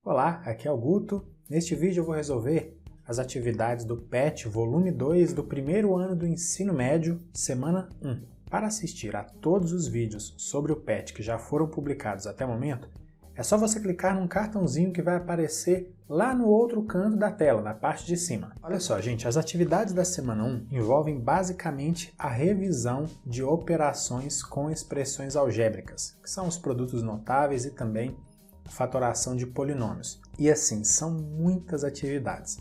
Olá, aqui é o Guto. Neste vídeo eu vou resolver as atividades do PET Volume 2 do primeiro ano do ensino médio, semana 1. Para assistir a todos os vídeos sobre o PET que já foram publicados até o momento, é só você clicar num cartãozinho que vai aparecer lá no outro canto da tela, na parte de cima. Olha só, gente, as atividades da semana 1 envolvem basicamente a revisão de operações com expressões algébricas, que são os produtos notáveis e também fatoração de polinômios. E assim, são muitas atividades.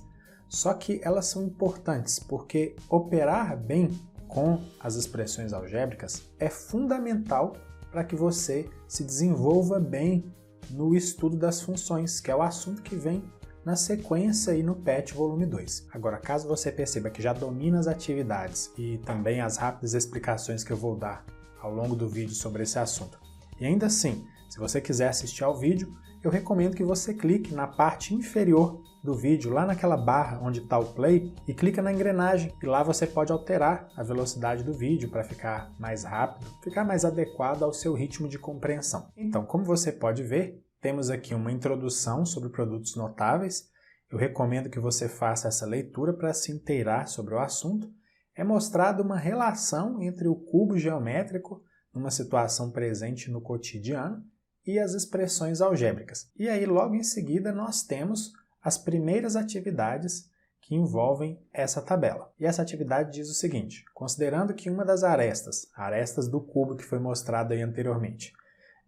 Só que elas são importantes porque operar bem com as expressões algébricas é fundamental para que você se desenvolva bem no estudo das funções, que é o assunto que vem na sequência aí no PET volume 2. Agora, caso você perceba que já domina as atividades e também as rápidas explicações que eu vou dar ao longo do vídeo sobre esse assunto, e ainda assim, se você quiser assistir ao vídeo, eu recomendo que você clique na parte inferior do vídeo, lá naquela barra onde está o play, e clica na engrenagem, e lá você pode alterar a velocidade do vídeo para ficar mais rápido, ficar mais adequado ao seu ritmo de compreensão. Então, como você pode ver, temos aqui uma introdução sobre produtos notáveis. Eu recomendo que você faça essa leitura para se inteirar sobre o assunto. É mostrada uma relação entre o cubo geométrico, numa situação presente no cotidiano, e as expressões algébricas. E aí, logo em seguida, nós temos as primeiras atividades que envolvem essa tabela. E essa atividade diz o seguinte: considerando que uma das arestas do cubo que foi mostrado aí anteriormente,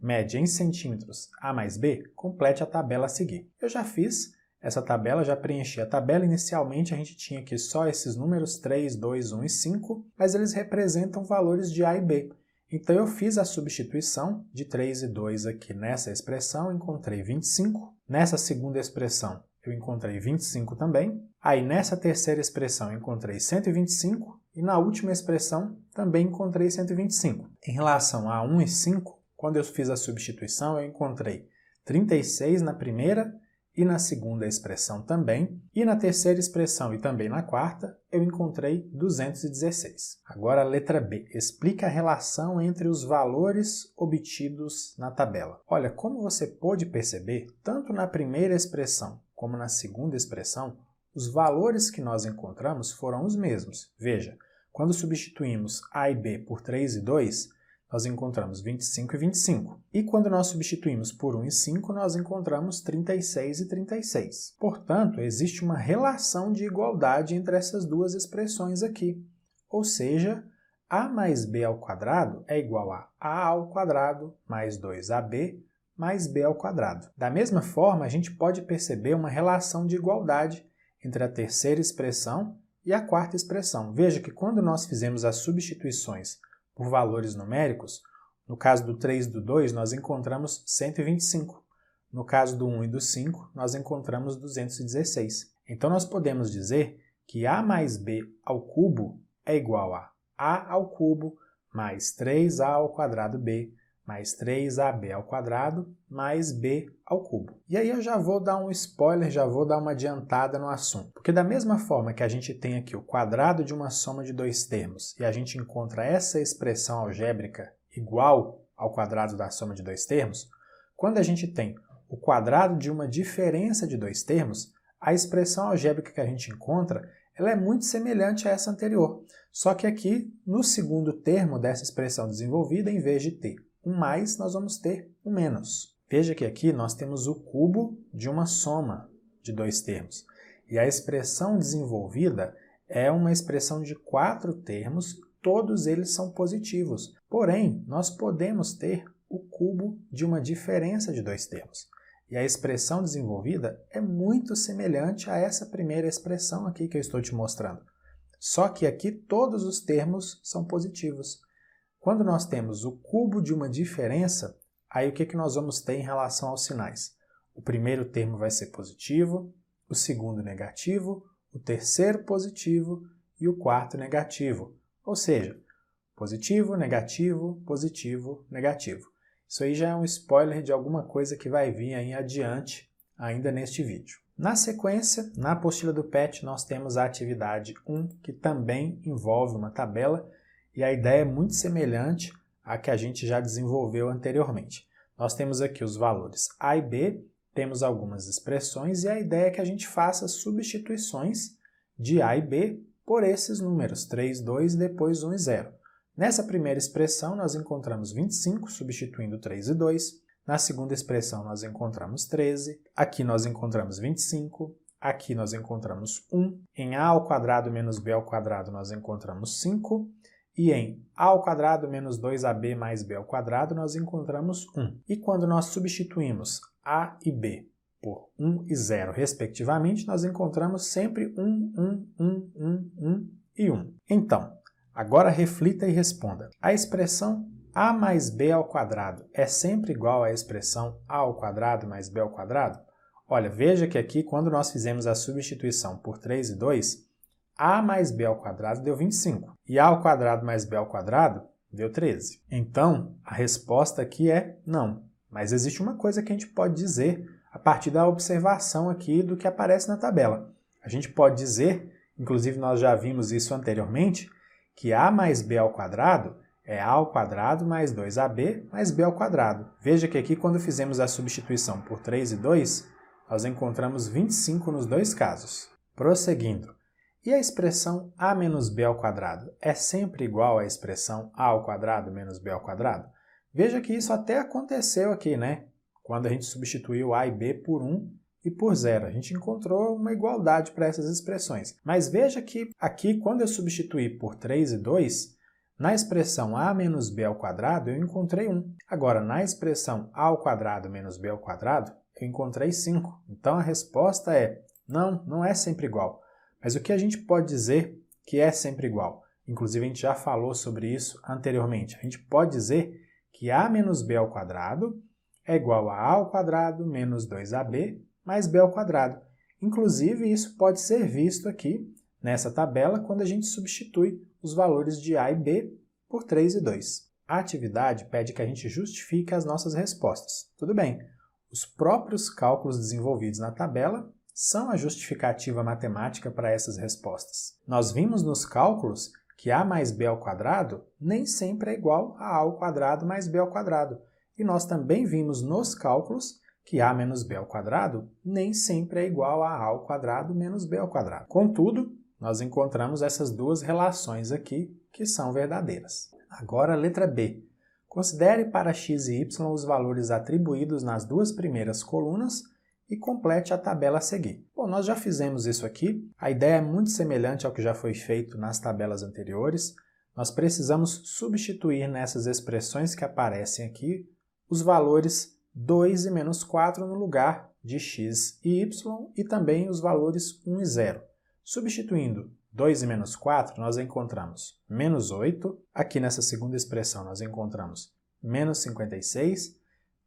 mede em centímetros A mais B, complete a tabela a seguir. Eu já fiz essa tabela, já preenchi a tabela. Inicialmente a gente tinha aqui só esses números 3, 2, 1 e 5, mas eles representam valores de A e B. Então eu fiz a substituição de 3 e 2 aqui nessa expressão, encontrei 25. Nessa segunda expressão eu encontrei 25 também. Aí nessa terceira expressão eu encontrei 125 e na última expressão também encontrei 125. Em relação a 1 e 5, quando eu fiz a substituição eu encontrei 36 na primeira e na segunda expressão também, e na terceira expressão e também na quarta, eu encontrei 216. Agora a letra B, explica a relação entre os valores obtidos na tabela. Olha, como você pôde perceber, tanto na primeira expressão como na segunda expressão, os valores que nós encontramos foram os mesmos. Veja, quando substituímos A e B por 3 e 2, nós encontramos 25 e 25. E quando nós substituímos por 1 e 5, nós encontramos 36 e 36. Portanto, existe uma relação de igualdade entre essas duas expressões aqui. Ou seja, A mais B ao quadrado é igual a A ao quadrado mais 2AB mais B ao quadrado. Da mesma forma, a gente pode perceber uma relação de igualdade entre a terceira expressão e a quarta expressão. Veja que quando nós fizemos as substituições por valores numéricos, no caso do 3 e do 2, nós encontramos 125. No caso do 1 e do 5, nós encontramos 216. Então, nós podemos dizer que A mais B ao cubo é igual a A ao cubo mais 3A ao quadrado B mais 3AB ao quadrado mais B ao cubo. E aí eu já vou dar um spoiler, já vou dar uma adiantada no assunto. Porque da mesma forma que a gente tem aqui o quadrado de uma soma de dois termos e a gente encontra essa expressão algébrica igual ao quadrado da soma de dois termos, quando a gente tem o quadrado de uma diferença de dois termos, a expressão algébrica que a gente encontra ela é muito semelhante a essa anterior. Só que aqui, no segundo termo dessa expressão desenvolvida, em vez de ter um mais, nós vamos ter um menos. Veja que aqui nós temos o cubo de uma soma de dois termos. E a expressão desenvolvida é uma expressão de 4 termos, todos eles são positivos. Porém, nós podemos ter o cubo de uma diferença de dois termos. E a expressão desenvolvida é muito semelhante a essa primeira expressão aqui que eu estou te mostrando. Só que aqui todos os termos são positivos. Quando nós temos o cubo de uma diferença, aí o que nós vamos ter em relação aos sinais? O primeiro termo vai ser positivo, o segundo negativo, o terceiro positivo e o quarto negativo. Ou seja, positivo, negativo, positivo, negativo. Isso aí já é um spoiler de alguma coisa que vai vir aí adiante ainda neste vídeo. Na sequência, na apostila do PET, nós temos a atividade 1, que também envolve uma tabela, e a ideia é muito semelhante à que a gente já desenvolveu anteriormente. Nós temos aqui os valores A e B temos algumas expressões e a ideia é que a gente faça substituições de A e B por esses números, 3, 2 e depois 1 e 0. Nessa primeira expressão, nós encontramos 25, substituindo 3 e 2. Na segunda expressão, nós encontramos 13. Aqui nós encontramos 25. Aqui nós encontramos 1. Em a ao quadrado menos b ao quadrado, nós encontramos 5. E em a ao quadrado menos 2ab mais b ao quadrado, nós encontramos 1. E quando nós substituímos a e b por 1 e 0, respectivamente, nós encontramos sempre 1 e 1. Então, agora reflita e responda. A expressão a mais b ao quadrado é sempre igual à expressão a ao quadrado mais b ao quadrado? Olha, veja que aqui, quando nós fizemos a substituição por 3 e 2, a mais b ao quadrado deu 25. E a ao quadrado mais b ao quadrado deu 13. Então, a resposta aqui é não. Mas existe uma coisa que a gente pode dizer a partir da observação aqui do que aparece na tabela. A gente pode dizer, inclusive nós já vimos isso anteriormente, que a mais b ao quadrado é a ao quadrado mais 2ab mais b ao quadrado. Veja que aqui, quando fizemos a substituição por 3 e 2, nós encontramos 25 nos dois casos. Prosseguindo. E a expressão a menos b ao quadrado é sempre igual à expressão a ao quadrado menos b ao quadrado? Veja que isso até aconteceu aqui, né? Quando a gente substituiu a e b por 1 e por 0. A gente encontrou uma igualdade para essas expressões. Mas veja que aqui, quando eu substituí por 3 e 2, na expressão a menos b ao quadrado, eu encontrei 1. Agora, na expressão a ao quadrado menos b ao quadrado, eu encontrei 5. Então, a resposta é não, não é sempre igual. Mas o que a gente pode dizer que é sempre igual? Inclusive, a gente já falou sobre isso anteriormente. A gente pode dizer que a menos b ao quadrado é igual a ao quadrado menos 2ab mais b ao quadrado. Inclusive, isso pode ser visto aqui nessa tabela quando a gente substitui os valores de a e b por 3 e 2. A atividade pede que a gente justifique as nossas respostas. Tudo bem, os próprios cálculos desenvolvidos na tabela são a justificativa matemática para essas respostas. Nós vimos nos cálculos que a mais b ao quadrado nem sempre é igual a a ao quadrado mais b ao quadrado. E nós também vimos nos cálculos que a menos b ao quadrado nem sempre é igual a ao quadrado menos b ao quadrado. Contudo, nós encontramos essas duas relações aqui que são verdadeiras. Agora, a letra B. Considere para x e y os valores atribuídos nas duas primeiras colunas e complete a tabela a seguir. Bom, nós já fizemos isso aqui. A ideia é muito semelhante ao que já foi feito nas tabelas anteriores. Nós precisamos substituir nessas expressões que aparecem aqui os valores 2 e menos 4 no lugar de x e y e também os valores 1 e 0. Substituindo 2 e menos 4, nós encontramos menos 8. Aqui nessa segunda expressão nós encontramos menos 56.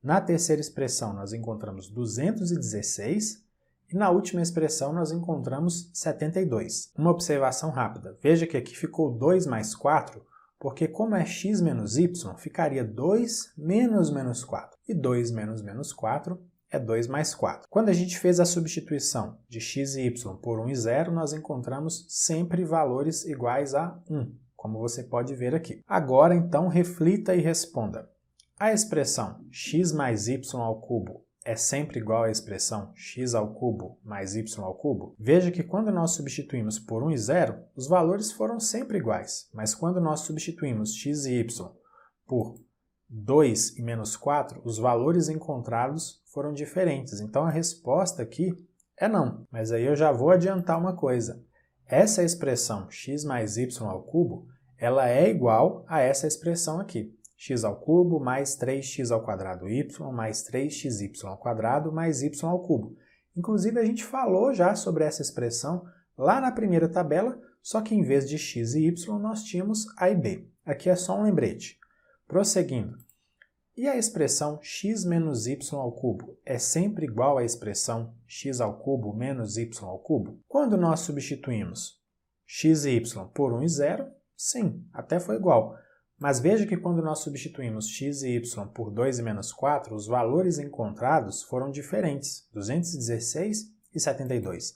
Na terceira expressão nós encontramos 216. E na última expressão nós encontramos 72. Uma observação rápida. Veja que aqui ficou 2 mais 4, porque como é x menos y, ficaria 2 menos menos 4. E 2 menos menos 4 é 2 mais 4. Quando a gente fez a substituição de x e y por 1 e 0, nós encontramos sempre valores iguais a 1, como você pode ver aqui. Agora, então, reflita e responda. A expressão x mais y ao cubo é sempre igual à expressão x ao cubo mais y ao cubo? Veja que quando nós substituímos por 1 e 0, os valores foram sempre iguais, mas quando nós substituímos x e y por 2 e menos 4, os valores encontrados foram diferentes. Então a resposta aqui é não. Mas aí eu já vou adiantar uma coisa. Essa expressão x mais y ao cubo, ela é igual a essa expressão aqui. X ao cubo mais 3x ao quadrado y mais 3xy ao quadrado mais y ao cubo. Inclusive a gente falou já sobre essa expressão lá na primeira tabela, só que em vez de x e y nós tínhamos a e b. Aqui é só um lembrete. Prosseguindo. E a expressão x menos y ao cubo é sempre igual à expressão x ao cubo menos y ao cubo? Quando nós substituímos x e y por 1 e 0, sim, até foi igual. Mas veja que quando nós substituímos x e y por 2 e menos 4, os valores encontrados foram diferentes, 216 e 72.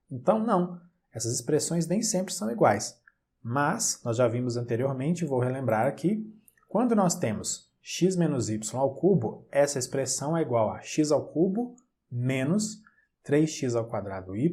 Então, não, essas expressões nem sempre são iguais. Mas, nós já vimos anteriormente, vou relembrar aqui, quando nós temos x menos y ao cubo, essa expressão é igual a x ao cubo menos 3x ao quadrado y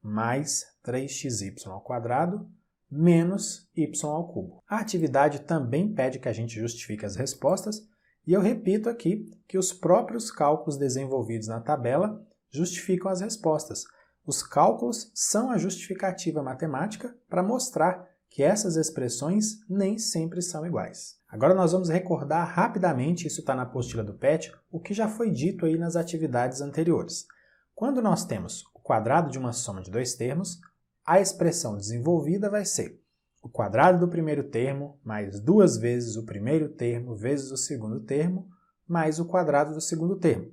mais 3xy ao quadrado menos y ao cubo. A atividade também pede que a gente justifique as respostas e eu repito aqui que os próprios cálculos desenvolvidos na tabela justificam as respostas. Os cálculos são a justificativa matemática para mostrar que essas expressões nem sempre são iguais. Agora nós vamos recordar rapidamente, isso está na apostila do PET, o que já foi dito aí nas atividades anteriores. Quando nós temos o quadrado de uma soma de dois termos, a expressão desenvolvida vai ser o quadrado do primeiro termo mais 2 vezes o primeiro termo vezes o segundo termo mais o quadrado do segundo termo.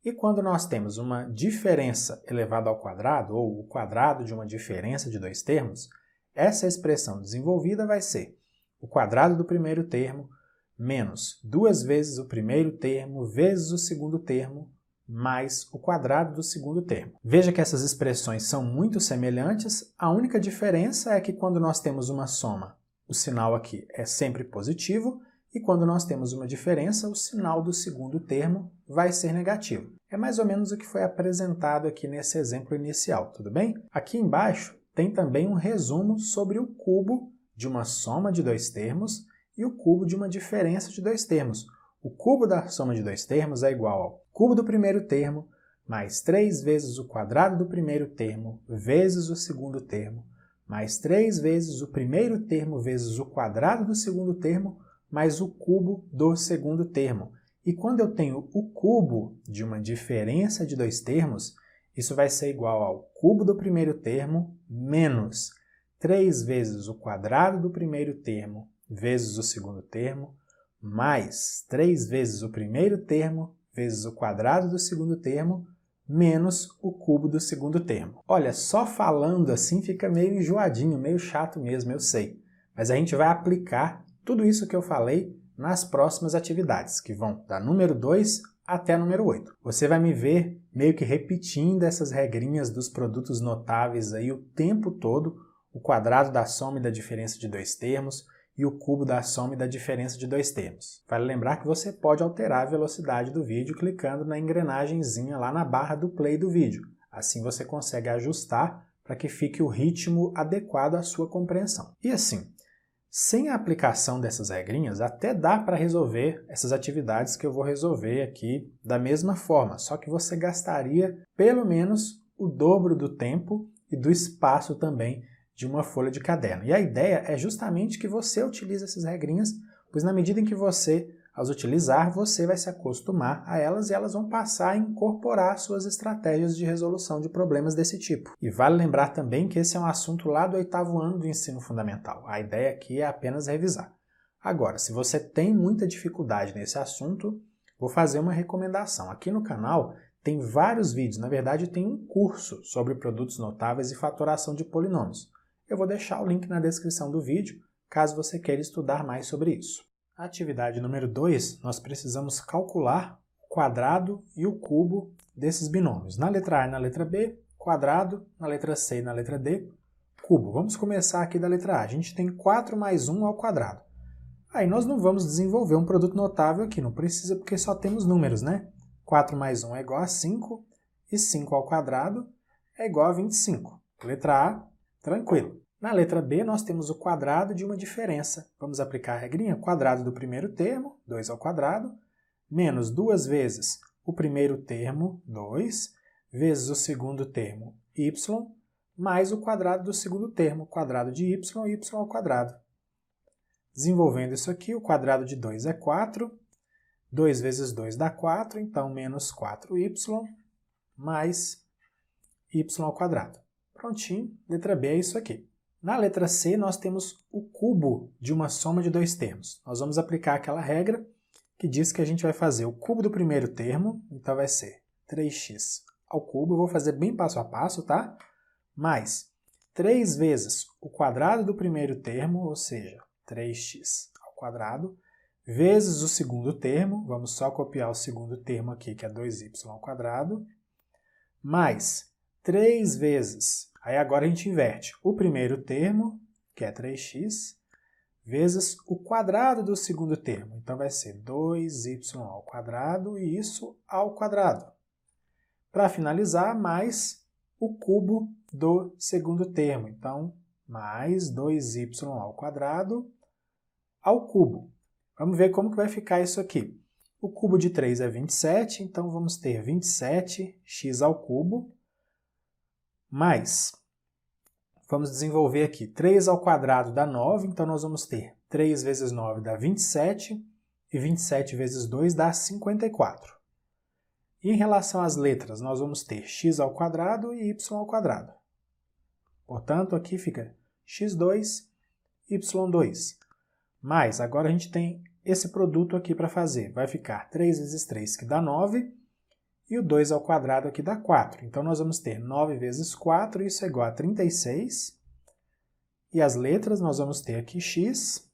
E quando nós temos uma diferença elevada ao quadrado, ou o quadrado de uma diferença de dois termos, essa expressão desenvolvida vai ser o quadrado do primeiro termo menos 2 vezes o primeiro termo vezes o segundo termo mais o quadrado do segundo termo. Veja que essas expressões são muito semelhantes, a única diferença é que quando nós temos uma soma, o sinal aqui é sempre positivo, e quando nós temos uma diferença, o sinal do segundo termo vai ser negativo. É mais ou menos o que foi apresentado aqui nesse exemplo inicial, tudo bem? Aqui embaixo tem também um resumo sobre o cubo de uma soma de dois termos e o cubo de uma diferença de dois termos. O cubo da soma de dois termos é igual ao cubo do primeiro termo mais 3 vezes o quadrado do primeiro termo vezes o segundo termo mais 3 vezes o primeiro termo vezes o quadrado do segundo termo mais o cubo do segundo termo. E quando eu tenho o cubo de uma diferença de dois termos, isso vai ser igual ao cubo do primeiro termo menos 3 vezes o quadrado do primeiro termo vezes o segundo termo mais 3 vezes o primeiro termo vezes o quadrado do segundo termo menos o cubo do segundo termo. Olha, só falando assim fica meio enjoadinho, meio chato mesmo, eu sei. Mas a gente vai aplicar tudo isso que eu falei nas próximas atividades, que vão da número 2 até número 8. Você vai me ver meio que repetindo essas regrinhas dos produtos notáveis aí o tempo todo, o quadrado da soma e da diferença de dois termos, e o cubo da soma e da diferença de dois termos. Vale lembrar que você pode alterar a velocidade do vídeo clicando na engrenagemzinha lá na barra do play do vídeo. Assim você consegue ajustar para que fique o ritmo adequado à sua compreensão. E assim, sem a aplicação dessas regrinhas, até dá para resolver essas atividades que eu vou resolver aqui da mesma forma, só que você gastaria pelo menos o dobro do tempo e do espaço também de uma folha de caderno. E a ideia é justamente que você utilize essas regrinhas, pois na medida em que você as utilizar, você vai se acostumar a elas e elas vão passar a incorporar suas estratégias de resolução de problemas desse tipo. E vale lembrar também que esse é um assunto lá do 8º ano do ensino fundamental. A ideia aqui é apenas revisar. Agora, se você tem muita dificuldade nesse assunto, vou fazer uma recomendação. Aqui no canal tem vários vídeos, na verdade tem um curso sobre produtos notáveis e fatoração de polinômios. Eu vou deixar o link na descrição do vídeo, caso você queira estudar mais sobre isso. A atividade número 2, nós precisamos calcular o quadrado e o cubo desses binômios. Na letra A e na letra B, quadrado, na letra C e na letra D, cubo. Vamos começar aqui da letra A. A gente tem 4 mais 1 ao quadrado. Aí nós não vamos desenvolver um produto notável aqui, não precisa porque só temos números, né? 4 mais 1 é igual a 5 e 5 ao quadrado é igual a 25. Letra A, tranquilo. Na letra B, nós temos o quadrado de uma diferença. Vamos aplicar a regrinha? Quadrado do primeiro termo, 2 ao quadrado, menos 2 vezes o primeiro termo, 2, vezes o segundo termo, y, mais o quadrado do segundo termo, quadrado de y ao quadrado. Desenvolvendo isso aqui, o quadrado de 2 é 4, 2 vezes 2 dá 4, então menos 4y mais y ao quadrado. Prontinho, letra B é isso aqui. Na letra C, nós temos o cubo de uma soma de dois termos. Nós vamos aplicar aquela regra que diz que a gente vai fazer o cubo do primeiro termo, então vai ser 3x ao cubo, eu vou fazer bem passo a passo, tá? Mais 3 vezes o quadrado do primeiro termo, ou seja, 3x ao quadrado, vezes o segundo termo, vamos só copiar o segundo termo aqui, que é 2y ao quadrado, mais 3 vezes, aí agora a gente inverte, o primeiro termo, que é 3x, vezes o quadrado do segundo termo. Então vai ser 2y ao quadrado e isso ao quadrado. Para finalizar, mais o cubo do segundo termo. Então, mais 2y ao quadrado ao cubo. Vamos ver como que vai ficar isso aqui. O cubo de 3 é 27, então vamos ter 27x ao cubo, mais, vamos desenvolver aqui, 3 ao quadrado dá 9, então nós vamos ter 3 vezes 9 dá 27, e 27 vezes 2 dá 54. E em relação às letras, nós vamos ter x ao quadrado e y ao quadrado. Portanto, aqui fica x2, y2. Mas agora a gente tem esse produto aqui para fazer. Vai ficar 3 vezes 3, que dá 9, e o 2 ao quadrado aqui dá 4. Então nós vamos ter 9 vezes 4, isso é igual a 36. E as letras nós vamos ter aqui x,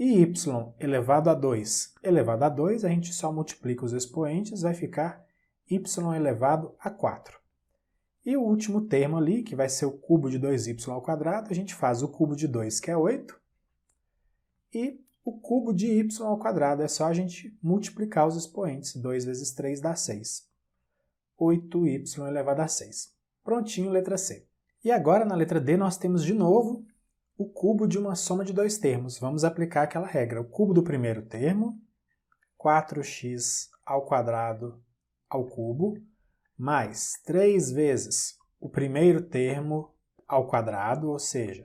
e y elevado a 2 elevado a 2, a gente só multiplica os expoentes, vai ficar y elevado a 4. E o último termo ali, que vai ser o cubo de 2y ao quadrado, a gente faz o cubo de 2, que é 8, e o cubo de y ao quadrado, é só a gente multiplicar os expoentes. 2 vezes 3 dá 6. 8y elevado a 6. Prontinho, letra C. E agora, na letra D, nós temos de novo o cubo de uma soma de dois termos. Vamos aplicar aquela regra. O cubo do primeiro termo, 4x ao quadrado ao cubo, mais 3 vezes o primeiro termo ao quadrado, ou seja,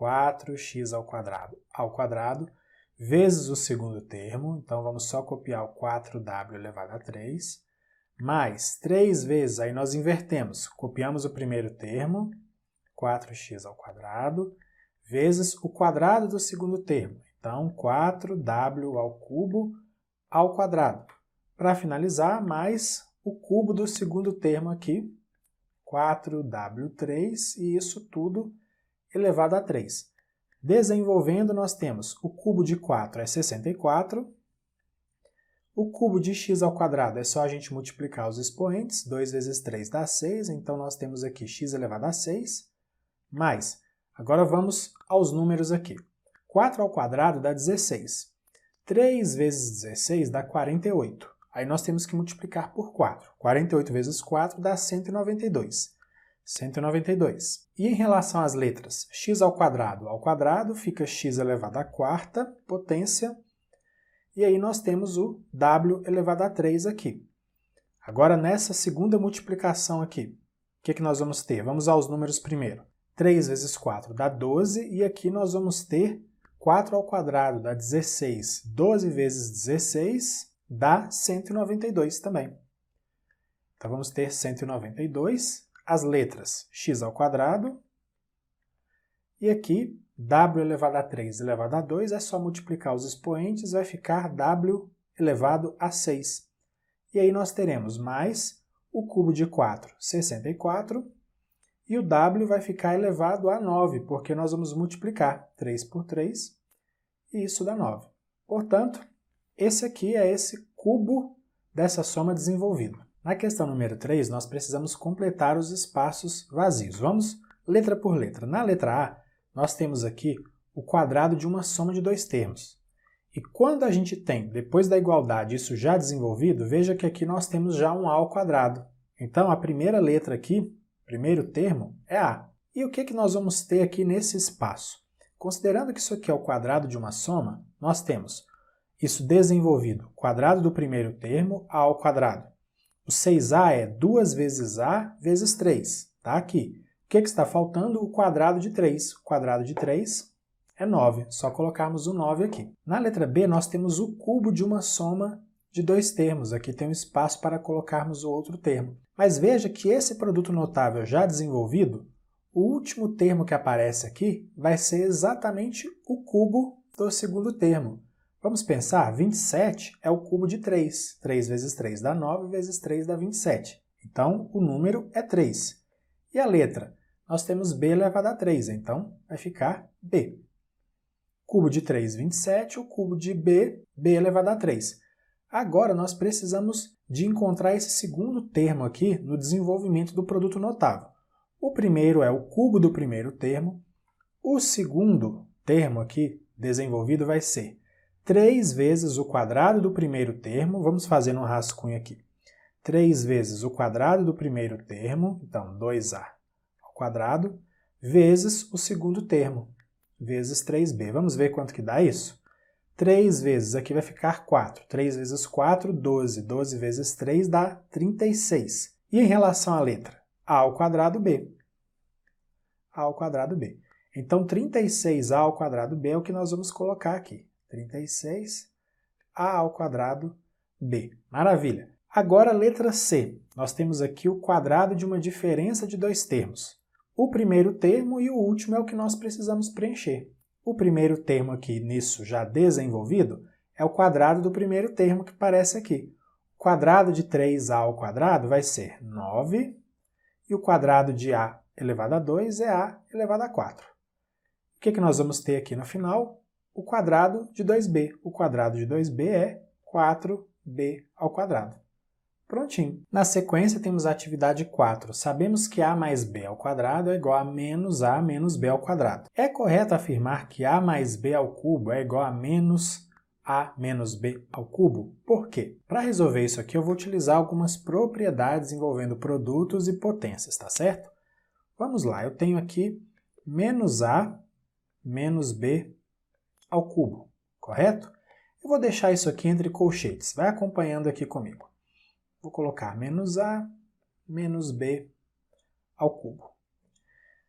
4x ao quadrado, vezes o segundo termo, então vamos só copiar o 4w elevado a 3, mais 3 vezes, aí nós invertemos, copiamos o primeiro termo, 4x ao quadrado, vezes o quadrado do segundo termo, então 4w ao cubo ao quadrado. Para finalizar, mais o cubo do segundo termo aqui, 4w3, e isso tudo elevado a 3. Desenvolvendo, nós temos o cubo de 4 é 64, o cubo de x ao quadrado é só a gente multiplicar os expoentes, 2 vezes 3 dá 6, então nós temos aqui x elevado a 6, mais, agora vamos aos números aqui. 4 ao quadrado dá 16, 3 vezes 16 dá 48, aí nós temos que multiplicar por 4, 48 vezes 4 dá 192. 192. E em relação às letras, x ao quadrado fica x elevado à quarta potência, e aí nós temos o w elevado a 3 aqui. Agora, nessa segunda multiplicação aqui, o que nós vamos ter? Vamos aos números primeiro. 3 vezes 4 dá 12, e aqui nós vamos ter 4 ao quadrado dá 16. 12 vezes 16 dá 192 também. Então, vamos ter 192. As letras x ao quadrado, e aqui w elevado a 3 elevado a 2, é só multiplicar os expoentes, vai ficar w elevado a 6. E aí nós teremos mais o cubo de 4, 64, e o w vai ficar elevado a 9, porque nós vamos multiplicar 3 por 3, e isso dá 9. Portanto, esse aqui é esse cubo dessa soma desenvolvida. Na questão número 3, nós precisamos completar os espaços vazios. Vamos letra por letra. Na letra A, nós temos aqui o quadrado de uma soma de dois termos. E quando a gente tem, depois da igualdade, isso já desenvolvido, veja que aqui nós temos já um A ao quadrado. Então, a primeira letra aqui, primeiro termo, é A. E o que nós vamos ter aqui nesse espaço? Considerando que isso aqui é o quadrado de uma soma, nós temos isso desenvolvido, quadrado do primeiro termo, A ao quadrado. O 6A é 2 vezes A vezes 3, tá aqui. O que está faltando? O quadrado de 3. O quadrado de 3 é 9, só colocarmos o 9 aqui. Na letra B, nós temos o cubo de uma soma de dois termos. Aqui tem um espaço para colocarmos o outro termo. Mas veja que esse produto notável já desenvolvido, o último termo que aparece aqui vai ser exatamente o cubo do segundo termo. Vamos pensar, 27 é o cubo de 3. 3 vezes 3 dá 9, vezes 3 dá 27. Então, o número é 3. E a letra? Nós temos b elevado a 3, então vai ficar b. Cubo de 3, 27, o cubo de b, b elevado a 3. Agora, nós precisamos de encontrar esse segundo termo aqui no desenvolvimento do produto notável. O primeiro é o cubo do primeiro termo. O segundo termo aqui desenvolvido vai ser 3 vezes o quadrado do primeiro termo, vamos fazer um rascunho aqui. 3 vezes o quadrado do primeiro termo, então 2a ao quadrado, vezes o segundo termo, vezes 3b. Vamos ver quanto que dá isso? 3 vezes, aqui vai ficar 4. 3 vezes 4, 12. 12 vezes 3 dá 36. E em relação à letra? A ao quadrado b. A ao quadrado b. Então, 36a ao quadrado b é o que nós vamos colocar aqui. 36a ao quadrado b. Maravilha! Agora, letra C. Nós temos aqui o quadrado de uma diferença de dois termos. O primeiro termo e o último é o que nós precisamos preencher. O primeiro termo aqui, nisso já desenvolvido, é o quadrado do primeiro termo que aparece aqui. O quadrado de 3a ao quadrado vai ser 9, e o quadrado de a elevado a 2 é a elevado a 4. O que nós vamos ter aqui no final? O quadrado de 2b. O quadrado de 2b é 4b ao quadrado. Prontinho. Na sequência temos a atividade 4. Sabemos que a mais b ao quadrado é igual a menos a menos b ao quadrado. É correto afirmar que a mais b ao cubo é igual a menos a menos b ao cubo? Por quê? Para resolver isso aqui eu vou utilizar algumas propriedades envolvendo produtos e potências, tá certo? Vamos lá, eu tenho aqui menos a menos b ao cubo, correto? Eu vou deixar isso aqui entre colchetes. Vai acompanhando aqui comigo. Vou colocar menos a menos b ao cubo.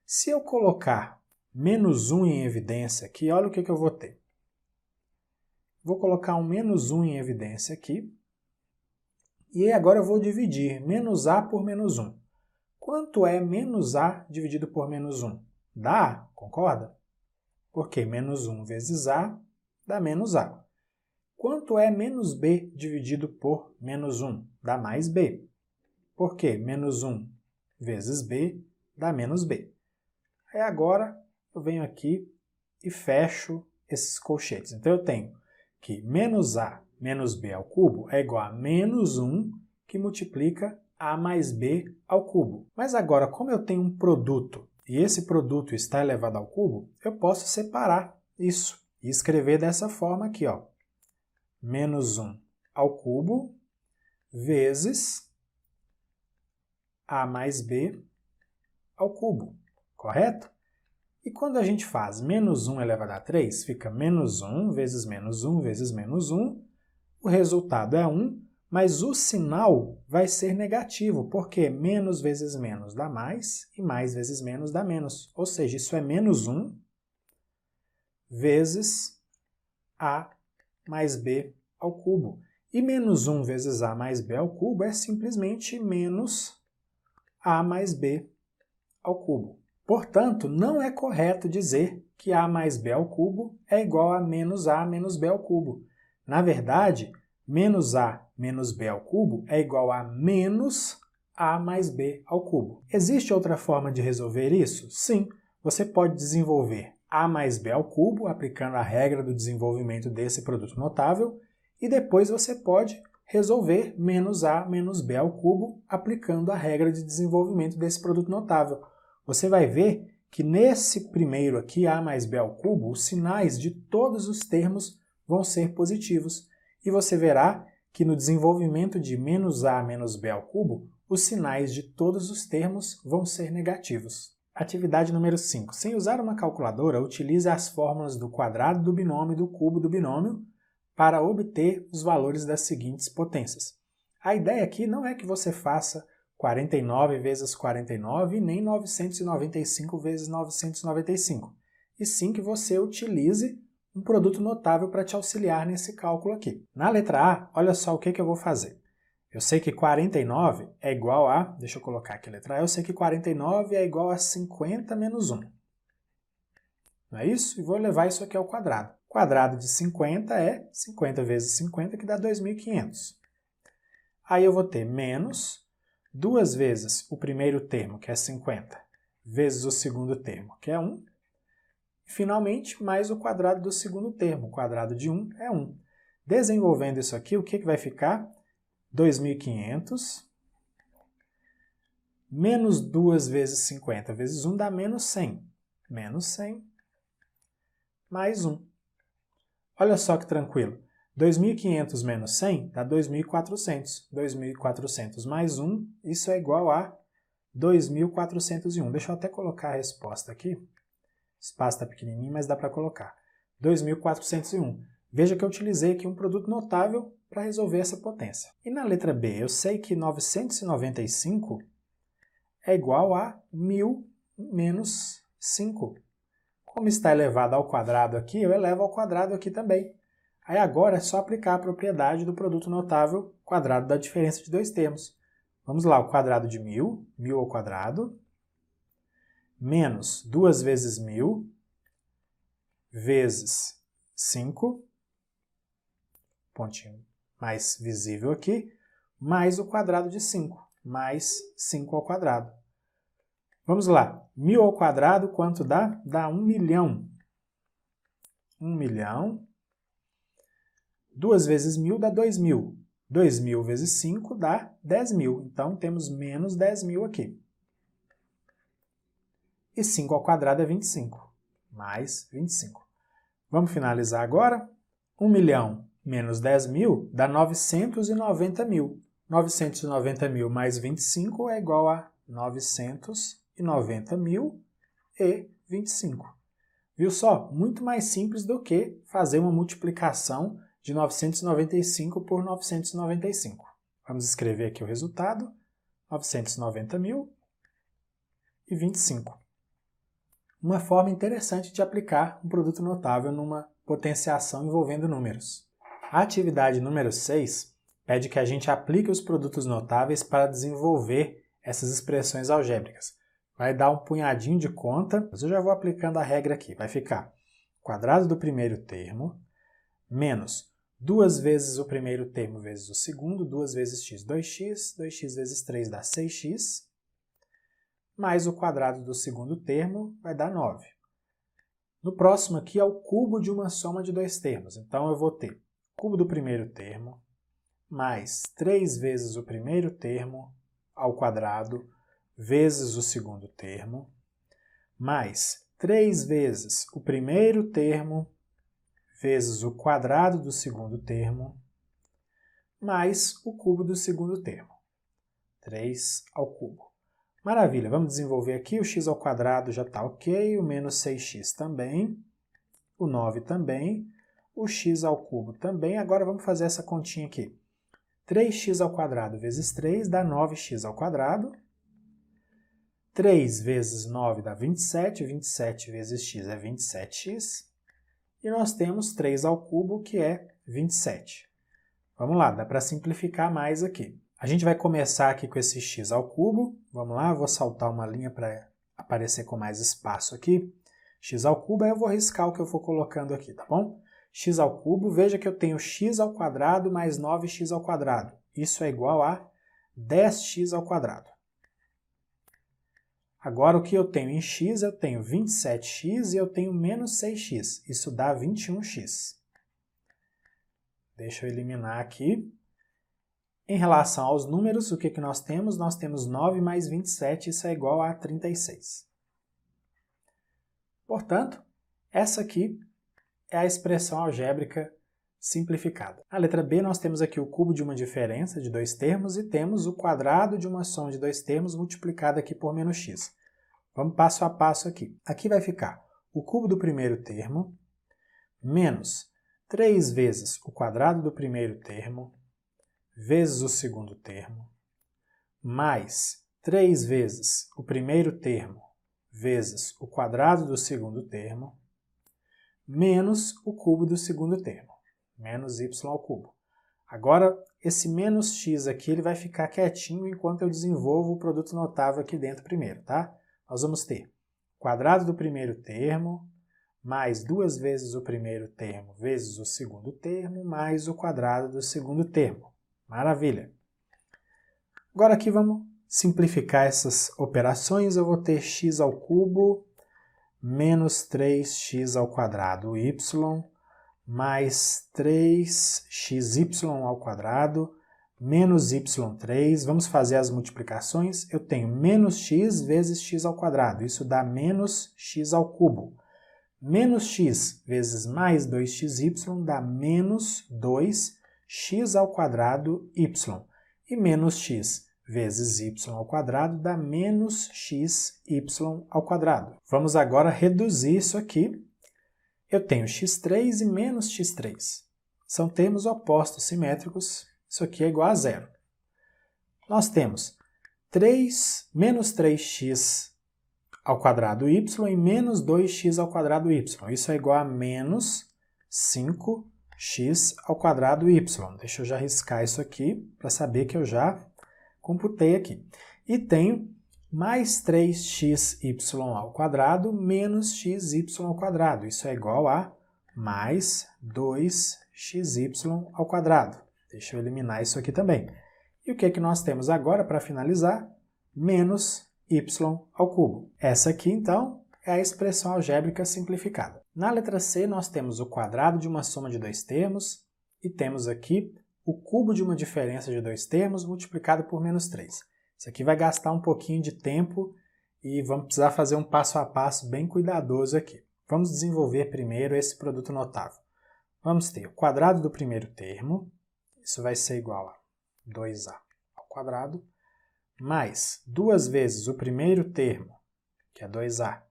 Se eu colocar menos 1 em evidência aqui, olha o que eu vou ter. Vou colocar um menos 1 em evidência aqui. E agora eu vou dividir menos a por menos 1. Quanto é menos a dividido por menos 1? Dá a, concorda? Porque menos 1 vezes a dá menos a. Quanto é menos b dividido por menos 1? Dá mais b. Por quê? Menos 1 vezes b dá menos b. Aí agora eu venho aqui e fecho esses colchetes. Então eu tenho que menos a menos b ao cubo é igual a menos 1 que multiplica a mais b ao cubo. Mas agora, como eu tenho um produto e esse produto está elevado ao cubo, eu posso separar isso e escrever dessa forma aqui, ó. Menos 1 ao cubo vezes a mais b ao cubo, correto? E quando a gente faz menos 1 elevado a 3, fica menos 1 vezes menos 1 vezes menos 1, o resultado é 1, mas o sinal vai ser negativo, porque menos vezes menos dá mais e mais vezes menos dá menos. Ou seja, isso é menos 1 vezes a mais b ao cubo. E menos 1 vezes a mais b ao cubo é simplesmente menos a mais b ao cubo. Portanto, não é correto dizer que a mais b ao cubo é igual a menos b ao cubo. Na verdade, menos a menos b ao cubo é igual a menos a mais b ao cubo. Existe outra forma de resolver isso? Sim, você pode desenvolver a mais b ao cubo, aplicando a regra do desenvolvimento desse produto notável, e depois você pode resolver menos a menos b ao cubo, aplicando a regra de desenvolvimento desse produto notável. Você vai ver que nesse primeiro aqui, a mais b ao cubo, os sinais de todos os termos vão ser positivos. E você verá que no desenvolvimento de menos a menos b ao cubo, os sinais de todos os termos vão ser negativos. Atividade número 5. Sem usar uma calculadora, utilize as fórmulas do quadrado do binômio e do cubo do binômio para obter os valores das seguintes potências. A ideia aqui não é que você faça 49 vezes 49 e nem 995 vezes 995, e sim que você utilize um produto notável para te auxiliar nesse cálculo aqui. Na letra A, olha só o que eu vou fazer. Eu sei que 49 é igual a, deixa eu colocar aqui a letra A, eu sei que 49 é igual a 50 menos 1. Não é isso? E vou levar isso aqui ao quadrado. O quadrado de 50 é 50 vezes 50, que dá 2.500. Aí eu vou ter menos 2 vezes o primeiro termo, que é 50, vezes o segundo termo, que é 1. E, finalmente, mais o quadrado do segundo termo. O quadrado de 1 é 1. Desenvolvendo isso aqui, o que vai ficar? 2.500 menos 2 vezes 50 vezes 1 dá menos 100. Menos 100 mais 1. Olha só que tranquilo. 2.500 menos 100 dá 2.400. 2.400 mais 1, isso é igual a 2.401. Deixa eu até colocar a resposta aqui. O espaço está pequenininho, mas dá para colocar. 2.401. Veja que eu utilizei aqui um produto notável para resolver essa potência. E na letra B, eu sei que 995 é igual a 1.000 menos 5. Como está elevado ao quadrado aqui, eu elevo ao quadrado aqui também. Aí agora é só aplicar a propriedade do produto notável quadrado da diferença de dois termos. Vamos lá, o quadrado de 1.000, 1.000 ao quadrado, menos 2 vezes 1.000, vezes 5, pontinho mais visível aqui, mais o quadrado de 5, mais 5 ao quadrado. Vamos lá, 1.000 ao quadrado, quanto dá? Dá 1 milhão. 1 milhão. 2 vezes 1.000 dá 2.000. 2.000 vezes 5 dá 10.000. Então, temos menos 10.000 aqui. E 5 ao quadrado é 25. Mais 25. Vamos finalizar agora? 1 milhão menos 10.000 dá 990.000. 990.000 mais 25 é igual a 990.025. Viu só? Muito mais simples do que fazer uma multiplicação de 995 por 995. Vamos escrever aqui o resultado. 990.025. Uma forma interessante de aplicar um produto notável numa potenciação envolvendo números. A atividade número 6 pede que a gente aplique os produtos notáveis para desenvolver essas expressões algébricas. Vai dar um punhadinho de conta, mas eu já vou aplicando a regra aqui. Vai ficar quadrado do primeiro termo, menos 2 vezes o primeiro termo vezes o segundo, 2 vezes x, 2x, 2x vezes 3 dá 6x, mais o quadrado do segundo termo vai dar 9. No próximo aqui é o cubo de uma soma de dois termos. Então eu vou ter cubo do primeiro termo, mais 3 vezes o primeiro termo ao quadrado, vezes o segundo termo, mais 3 vezes o primeiro termo, vezes o quadrado do segundo termo, mais o cubo do segundo termo. 3 ao cubo. Maravilha, vamos desenvolver aqui. O x ao quadrado já está ok, o menos 6x também, o 9 também, o x ao cubo também. Agora vamos fazer essa continha aqui. 3x ao quadrado vezes 3 dá 9x ao quadrado. 3 vezes 9 dá 27, 27 vezes x é 27x. E nós temos 3 ao cubo, que é 27. Vamos lá, dá para simplificar mais aqui. A gente vai começar aqui com esse x ao cubo. Vamos lá, vou saltar uma linha para aparecer com mais espaço aqui. X ao cubo, aí eu vou riscar o que eu for colocando aqui, tá bom? X ao cubo, veja que eu tenho x ao quadrado mais 9x ao quadrado. Isso é igual a 10x ao quadrado. Agora, o que eu tenho em x, eu tenho 27x e eu tenho menos 6x. Isso dá 21x. Deixa eu eliminar aqui. Em relação aos números, o que nós temos? Nós temos 9 mais 27, isso é igual a 36. Portanto, essa aqui é a expressão algébrica simplificada. Na letra B, nós temos aqui o cubo de uma diferença de dois termos e temos o quadrado de uma soma de dois termos multiplicado aqui por menos x. Vamos passo a passo aqui. Aqui vai ficar o cubo do primeiro termo menos 3 vezes o quadrado do primeiro termo vezes o segundo termo, mais 3 vezes o primeiro termo vezes o quadrado do segundo termo, menos o cubo do segundo termo, menos y ao cubo. Agora, esse menos x aqui ele vai ficar quietinho enquanto eu desenvolvo o produto notável aqui dentro primeiro, tá? Nós vamos ter quadrado do primeiro termo, mais 2 vezes o primeiro termo vezes o segundo termo, mais o quadrado do segundo termo. Maravilha! Agora aqui vamos simplificar essas operações. Eu vou ter x ao cubo menos 3x ao quadrado y mais 3xy ao quadrado menos y3. Vamos fazer as multiplicações. Eu tenho menos x vezes x ao quadrado. Isso dá menos x ao cubo. Menos x vezes mais 2xy dá menos 2x ao quadrado y. E menos x vezes y ao quadrado dá menos xy ao quadrado. Vamos agora reduzir isso aqui. Eu tenho x3 e menos x3. São termos opostos simétricos. Isso aqui é igual a zero. Nós temos menos 3x ao quadrado y e menos 2x ao quadrado y. Isso é igual a menos 5x ao quadrado y. Deixa eu já riscar isso aqui para saber que eu já computei aqui. E tenho mais 3xy ao quadrado menos xy ao quadrado. Isso é igual a mais 2xy ao quadrado. Deixa eu eliminar isso aqui também. E o que é que nós temos agora para finalizar? Menos y ao cubo. Essa aqui, então, é a expressão algébrica simplificada. Na letra C, nós temos o quadrado de uma soma de dois termos e temos aqui o cubo de uma diferença de dois termos multiplicado por menos 3. Isso aqui vai gastar um pouquinho de tempo e vamos precisar fazer um passo a passo bem cuidadoso aqui. Vamos desenvolver primeiro esse produto notável. Vamos ter o quadrado do primeiro termo, isso vai ser igual a 2a ao quadrado, mais 2 vezes o primeiro termo, que é 2a,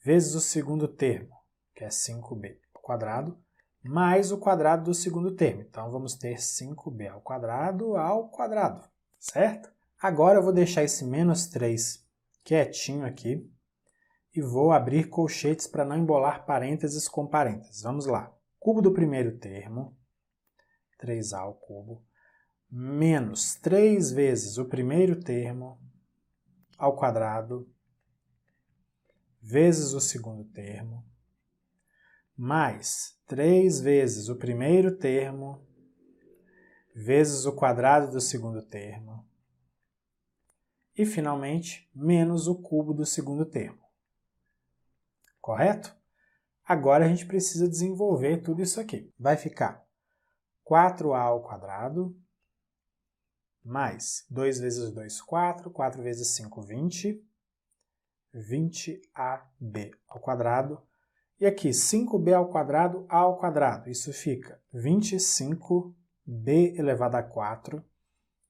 vezes o segundo termo, que é 5b ao quadrado, mais o quadrado do segundo termo. Então, vamos ter 5b ao quadrado, certo? Agora eu vou deixar esse menos 3 quietinho aqui e vou abrir colchetes para não embolar parênteses com parênteses. Vamos lá. Cubo do primeiro termo, 3a ao cubo, menos 3 vezes o primeiro termo ao quadrado, vezes o segundo termo, mais 3 vezes o primeiro termo, vezes o quadrado do segundo termo, e, finalmente, menos o cubo do segundo termo. Correto? Agora a gente precisa desenvolver tudo isso aqui. Vai ficar 4a ao quadrado, mais 2 vezes 2, 4, 4 vezes 5, 20, 20ab ao quadrado, e aqui 5b ao quadrado, isso fica 25b elevado a 4,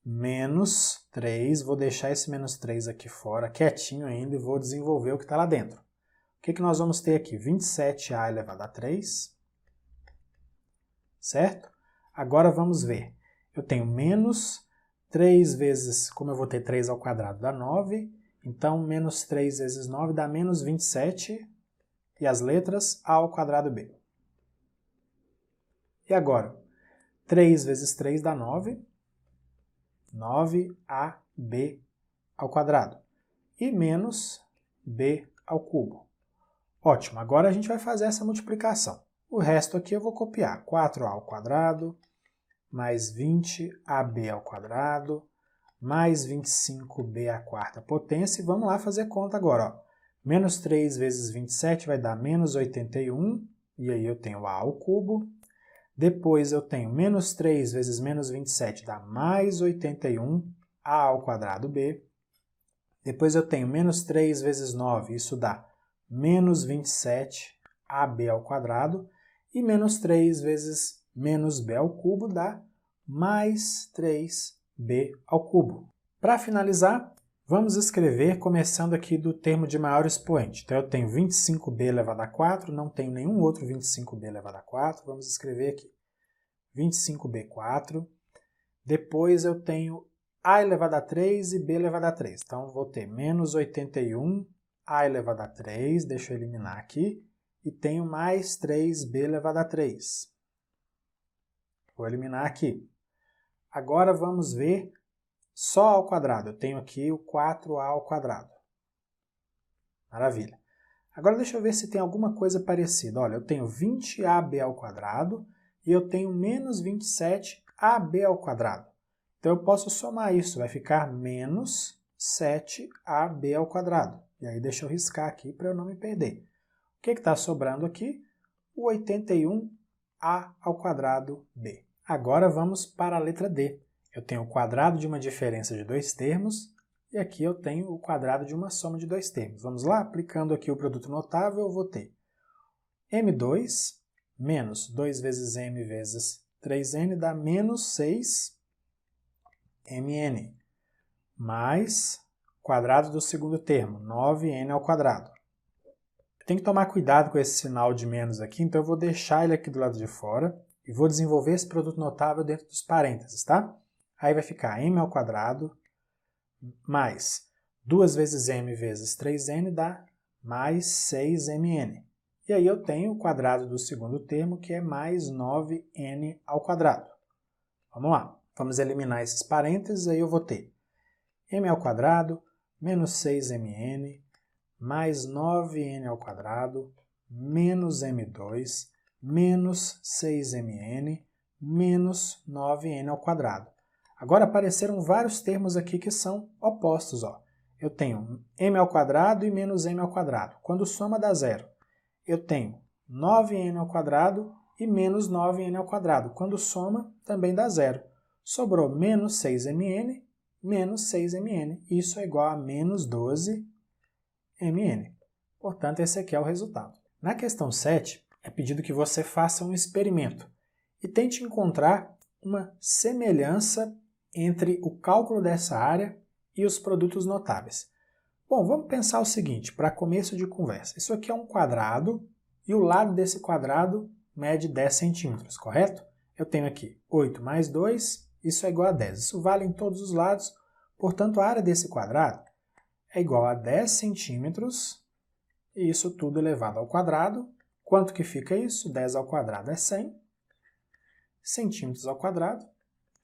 menos 3, vou deixar esse menos 3 aqui fora, quietinho ainda, e vou desenvolver o que está lá dentro. O que nós vamos ter aqui? 27a elevado a 3, certo? Agora vamos ver. Eu tenho menos 3 vezes, como eu vou ter 3 ao quadrado, dá 9. Então, menos 3 vezes 9 dá menos 27. E as letras a ao quadrado b. E agora? 3 vezes 3 dá 9. 9ab ao quadrado. E menos b ao cubo. Ótimo, agora a gente vai fazer essa multiplicação. O resto aqui eu vou copiar. 4a ao quadrado, mais 20ab ao quadrado, mais 25b à quarta potência. E vamos lá fazer conta agora. Ó. Menos 3 vezes 27 vai dar menos 81, e aí eu tenho a ao cubo. Depois eu tenho menos 3 vezes menos 27 dá mais 81, a ao quadrado b. Depois eu tenho menos 3 vezes 9, isso dá menos 27, ab ao quadrado. E menos 3 vezes menos b ao cubo dá mais 3b ao cubo. Para finalizar, vamos escrever começando aqui do termo de maior expoente. Então eu tenho 25b elevado a 4, não tenho nenhum outro 25b elevado a 4. Vamos escrever aqui 25b4. Depois eu tenho a elevado a 3 e b elevado a 3. Então vou ter menos 81 a elevado a 3, deixa eu eliminar aqui, e tenho mais 3b elevado a 3. Vou eliminar aqui. Agora vamos ver só ao quadrado. Eu tenho aqui o 4a ao quadrado. Maravilha. Agora deixa eu ver se tem alguma coisa parecida. Olha, eu tenho 20ab ao quadrado e eu tenho menos 27ab ao quadrado. Então eu posso somar isso, vai ficar menos 7ab ao quadrado. E aí deixa eu riscar aqui para eu não me perder. O que está sobrando aqui? O 81a ao quadrado b. Agora vamos para a letra D. Eu tenho o quadrado de uma diferença de dois termos e aqui eu tenho o quadrado de uma soma de dois termos. Vamos lá? Aplicando aqui o produto notável, eu vou ter m2 menos 2 vezes m vezes 3n dá menos 6mn, mais quadrado do segundo termo, 9n ao quadrado. Tem que tomar cuidado com esse sinal de menos aqui, então eu vou deixar ele aqui do lado de fora e vou desenvolver esse produto notável dentro dos parênteses, tá? Aí vai ficar m ao quadrado mais 2 vezes m vezes 3n dá mais 6mn. E aí eu tenho o quadrado do segundo termo, que é mais 9n ao quadrado. Vamos lá, vamos eliminar esses parênteses, aí eu vou ter m ao quadrado menos 6mn mais 9n ao quadrado menos m2 menos 6mn menos 9n ao quadrado. Agora apareceram vários termos aqui que são opostos, ó. Eu tenho m ao quadrado e menos m ao quadrado. Quando soma dá zero. Eu tenho 9n ao quadrado e menos 9n ao quadrado. Quando soma, também dá zero. Sobrou menos 6mn, menos 6mn. Isso é igual a menos 12mn. Portanto, esse aqui é o resultado. Na questão 7, é pedido que você faça um experimento e tente encontrar uma semelhança entre o cálculo dessa área e os produtos notáveis. Bom, vamos pensar o seguinte, para começo de conversa. Isso aqui é um quadrado e o lado desse quadrado mede 10 centímetros, correto? Eu tenho aqui 8 mais 2, isso é igual a 10. Isso vale em todos os lados, portanto a área desse quadrado é igual a 10 centímetros e isso tudo elevado ao quadrado. Quanto que fica isso? 10 ao quadrado é 100, centímetros ao quadrado,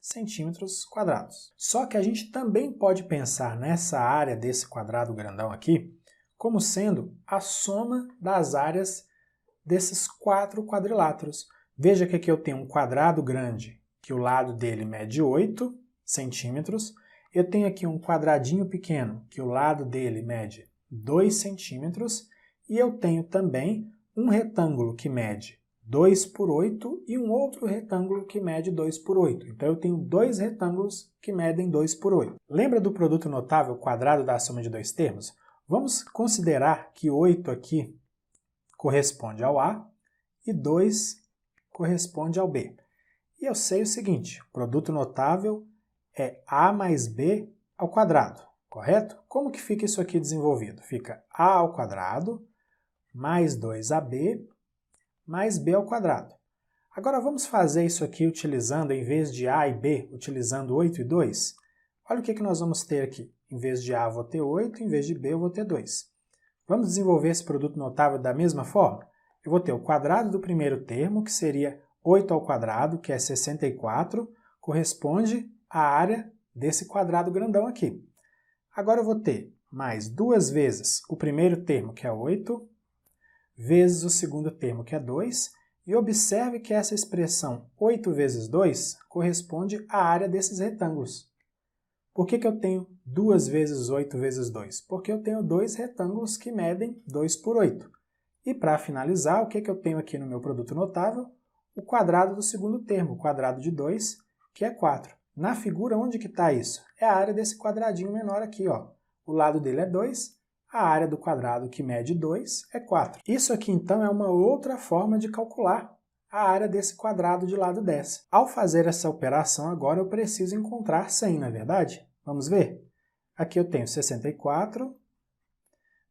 centímetros quadrados. Só que a gente também pode pensar nessa área desse quadrado grandão aqui como sendo a soma das áreas desses 4 quadriláteros. Veja que aqui eu tenho um quadrado grande, que o lado dele mede 8 centímetros. Eu tenho aqui um quadradinho pequeno, que o lado dele mede 2 centímetros. E eu tenho também um retângulo que mede 2 por 8 e um outro retângulo que mede 2 por 8. Então eu tenho dois retângulos que medem 2 por 8. Lembra do produto notável quadrado da soma de dois termos? Vamos considerar que 8 aqui corresponde ao A e 2 corresponde ao B. E eu sei o seguinte, o produto notável é A mais B ao quadrado, correto? Como que fica isso aqui desenvolvido? Fica A ao quadrado mais 2AB mais B ao quadrado. Agora vamos fazer isso aqui utilizando, em vez de A e B, utilizando 8 e 2. Olha o que nós vamos ter aqui. Em vez de A eu vou ter 8, em vez de B eu vou ter 2. Vamos desenvolver esse produto notável da mesma forma? Eu vou ter o quadrado do primeiro termo, que seria 8 ao quadrado, que é 64, corresponde à área desse quadrado grandão aqui. Agora eu vou ter mais duas vezes o primeiro termo, que é 8, vezes o segundo termo, que é 2, e observe que essa expressão 8 vezes 2 corresponde à área desses retângulos. Por que eu tenho 2 vezes 8 vezes 2? Porque eu tenho dois retângulos que medem 2 por 8. E para finalizar, o que eu tenho aqui no meu produto notável? O quadrado do segundo termo, o quadrado de 2, que é 4. Na figura, onde que está isso? É a área desse quadradinho menor aqui, ó. O lado dele é 2, a área do quadrado que mede 2 é 4. Isso aqui, então, é uma outra forma de calcular a área desse quadrado de lado 10. Ao fazer essa operação agora, eu preciso encontrar 100, não é verdade? Vamos ver? Aqui eu tenho 64,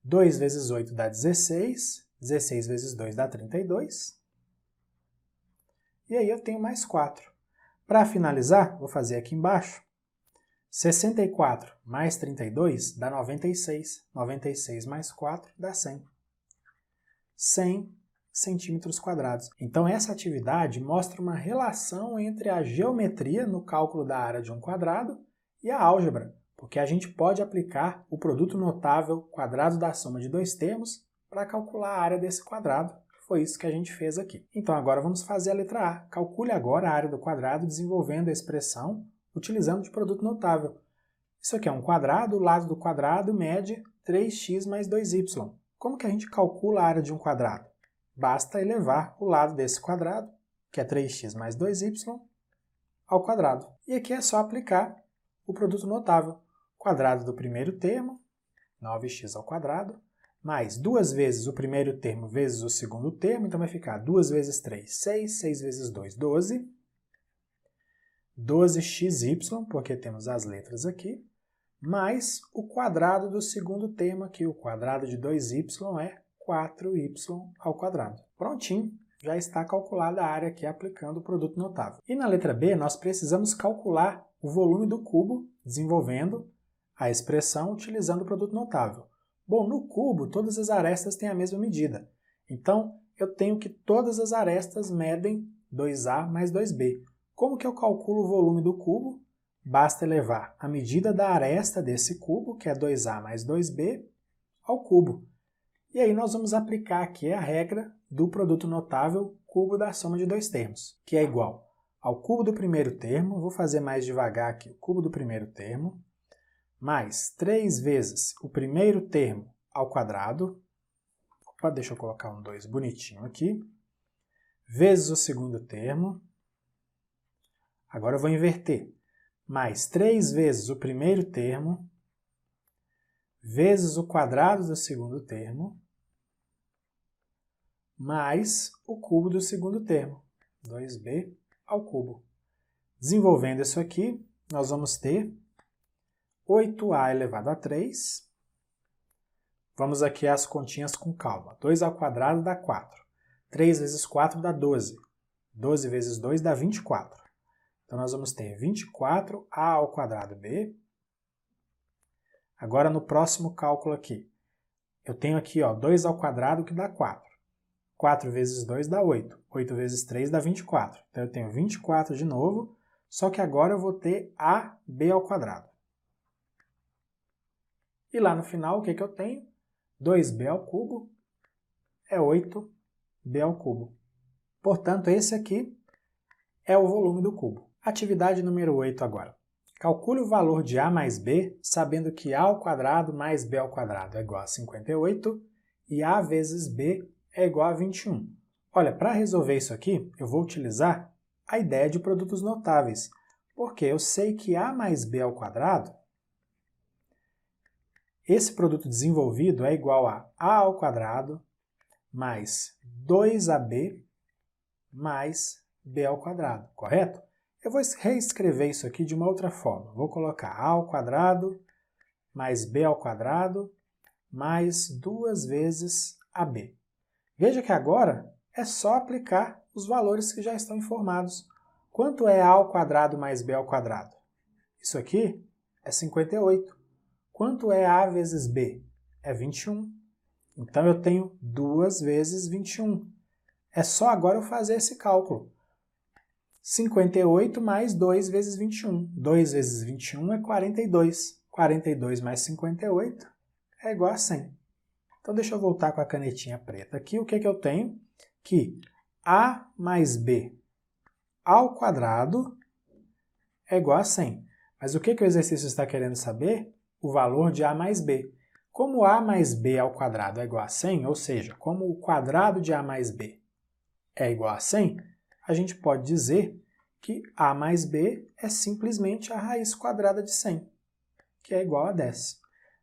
2 vezes 8 dá 16, 16 vezes 2 dá 32, e aí eu tenho mais 4. Para finalizar, vou fazer aqui embaixo, 64 mais 32 dá 96, 96 mais 4 dá 100. 100 centímetros quadrados. Então essa atividade mostra uma relação entre a geometria no cálculo da área de um quadrado e a álgebra, porque a gente pode aplicar o produto notável quadrado da soma de dois termos para calcular a área desse quadrado. Foi isso que a gente fez aqui. Então agora vamos fazer a letra A. Calcule agora a área do quadrado desenvolvendo a expressão utilizando de produto notável. Isso aqui é um quadrado, o lado do quadrado mede 3x mais 2y. Como que a gente calcula a área de um quadrado? Basta elevar o lado desse quadrado, que é 3x mais 2y, ao quadrado. E aqui é só aplicar o produto notável. Quadrado do primeiro termo, 9x ao quadrado, mais 2 vezes o primeiro termo vezes o segundo termo, então vai ficar 2 vezes 3, 6, 6 vezes 2, 12. 12xy, porque temos as letras aqui, mais o quadrado do segundo termo aqui, o quadrado de 2y é 4y ao quadrado. Prontinho, já está calculada a área aqui aplicando o produto notável. E na letra B, nós precisamos calcular o volume do cubo, desenvolvendo a expressão utilizando o produto notável. Bom, no cubo, todas as arestas têm a mesma medida. Então, eu tenho que todas as arestas medem 2A mais 2B. Como que eu calculo o volume do cubo? Basta elevar a medida da aresta desse cubo, que é 2A mais 2B, ao cubo. E aí nós vamos aplicar aqui a regra do produto notável cubo da soma de dois termos, que é igual ao cubo do primeiro termo, vou fazer mais devagar aqui, o cubo do primeiro termo, mais 3 vezes o primeiro termo ao quadrado, opa, deixa eu colocar um 2 bonitinho aqui, vezes o segundo termo, agora eu vou inverter, mais 3 vezes o primeiro termo, vezes o quadrado do segundo termo, mais o cubo do segundo termo, 2b ao cubo. Desenvolvendo isso aqui, nós vamos ter 8a elevado a 3. Vamos aqui às continhas com calma. 2 ao quadrado dá 4. 3 vezes 4 dá 12. 12 vezes 2 dá 24. Então nós vamos ter 24a ao quadrado b. Agora no próximo cálculo aqui, eu tenho aqui 2 ao quadrado que dá 4. 4 vezes 2 dá 8. 8 vezes 3 dá 24. Então eu tenho 24 de novo, só que agora eu vou ter AB ao quadrado. E lá no final, o que eu tenho? 2b ao cubo é 8b ao cubo. Portanto, esse aqui é o volume do cubo. Atividade número 8 agora. Calcule o valor de a mais b, sabendo que a ao quadrado mais b ao quadrado é igual a 58 e a vezes b é igual a 21. Olha, para resolver isso aqui, eu vou utilizar a ideia de produtos notáveis, porque eu sei que a mais b ao quadrado, esse produto desenvolvido é igual a ao quadrado mais 2ab mais b ao quadrado, correto? Eu vou reescrever isso aqui de uma outra forma. Vou colocar a ao quadrado mais b ao quadrado mais 2 vezes ab. Veja que agora é só aplicar os valores que já estão informados. Quanto é a ao quadrado mais b ao quadrado? Isso aqui é 58. Quanto é a vezes b? É 21. Então eu tenho 2 vezes 21. É só agora eu fazer esse cálculo. 58 mais 2 vezes 21. 2 vezes 21 é 42. 42 mais 58 é igual a 100. Então deixa eu voltar com a canetinha preta aqui. O que eu tenho? Que a mais b ao quadrado é igual a 100. Mas o que o exercício está querendo saber? O valor de a mais b. Como a mais b ao quadrado é igual a 100, ou seja, como o quadrado de a mais b é igual a 100, a gente pode dizer que a mais b é simplesmente a raiz quadrada de 100, que é igual a 10.